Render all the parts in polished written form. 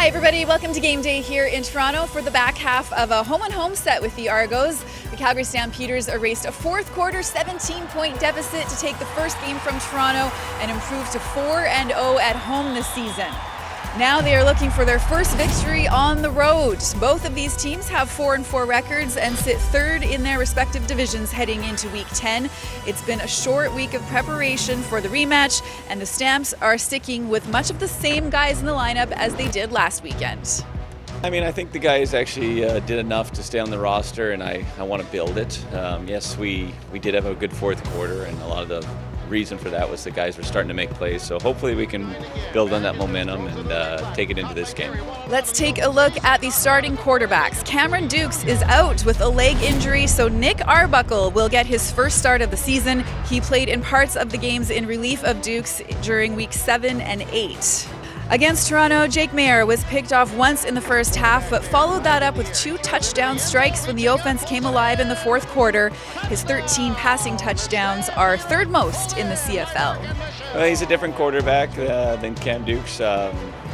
Hi everybody, welcome to game day here in Toronto for the back half of a home-and-home set with the Argos. The Calgary Stampeders erased a fourth quarter 17-point deficit to take the first game from Toronto and improve to 4-0 at home this season. Now they are looking for their first victory on the road. Both of these teams have 4-4 records and sit third in their respective divisions heading into Week 10. It's been a short week of preparation for the rematch, and the Stamps are sticking with much of the same guys in the lineup as they did last weekend. I think the guys actually did enough to stay on the roster, and I want to build it. Yes, we did have a good fourth quarter, and a lot of the reason for that was the guys were starting to make plays. So hopefully we can build on that momentum and take it into this game. Let's take a look at the starting quarterbacks. Cameron Dukes is out with a leg injury, so Nick Arbuckle will get his first start of the season. He played in parts of the games in relief of Dukes during weeks 7 and 8. Against Toronto, Jake Maier was picked off once in the first half, but followed that up with 2 touchdown strikes when the offense came alive in the fourth quarter. His 13 passing touchdowns are third most in the CFL. Well, he's a different quarterback than Cam Dukes.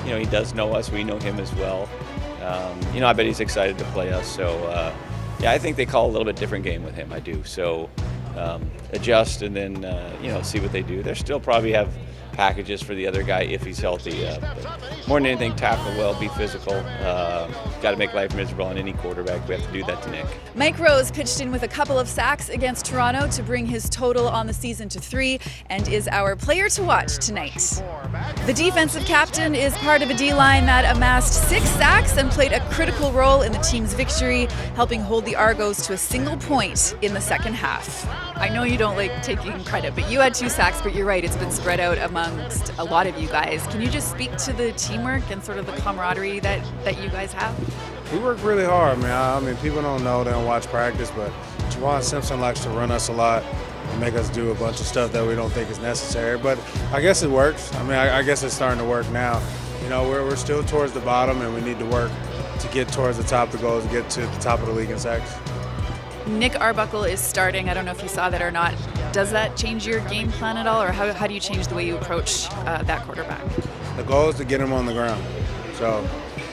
He does know us. We know him as well. I bet he's excited to play us. So, I think they call a little bit different game with him. I do. So, adjust and then, see what they do. They still probably have packages for the other guy if he's healthy. But more than anything, tackle well, be physical. Got to make life miserable on any quarterback. We have to do that to Nick. Mike Rose pitched in with a couple of sacks against Toronto to bring his total on the season to 3 and is our player to watch tonight. The defensive captain is part of a D-line that amassed 6 sacks and played a critical role in the team's victory, helping hold the Argos to a single point in the second half. I know you don't like taking credit, but you had 2 sacks, but you're right, it's been spread out amongst a lot of you guys. Can you just speak to the teamwork and sort of the camaraderie that you guys have? We work really hard, man. People don't know, they don't watch practice, but Juwan Simpson likes to run us a lot and make us do a bunch of stuff that we don't think is necessary. But I guess it works. I guess it's starting to work now. We're still towards the bottom, and we need to work to get towards the top of the goals, get to the top of the league in sacks. Nick Arbuckle is starting. I don't know if you saw that or not. Does that change your game plan at all, or how do you change the way you approach that quarterback? The goal is to get him on the ground. So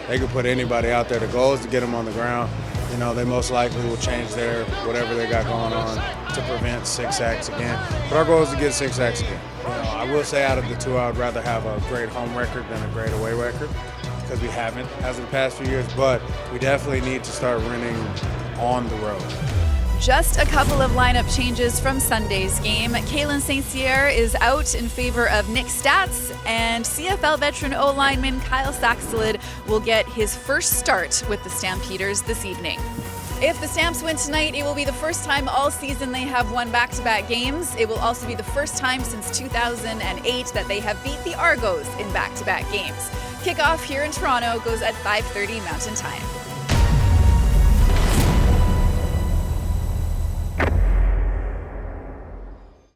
they could put anybody out there. The goal is to get him on the ground. They most likely will change their whatever they got going on to prevent 6 sacks again. But our goal is to get 6 sacks again. I will say out of the 2, I would rather have a great home record than a great away record, because we haven't as in the past few years. But we definitely need to start winning on the road. Just a couple of lineup changes from Sunday's game. Kalen St. Cyr is out in favor of Nick Stats, and CFL veteran O-lineman Kyle Saxelid will get his first start with the Stampeders this evening. If the Stamps win tonight, it will be the first time all season they have won back-to-back games. It will also be the first time since 2008 that they have beat the Argos in back-to-back games. Kickoff here in Toronto goes at 5:30 Mountain Time.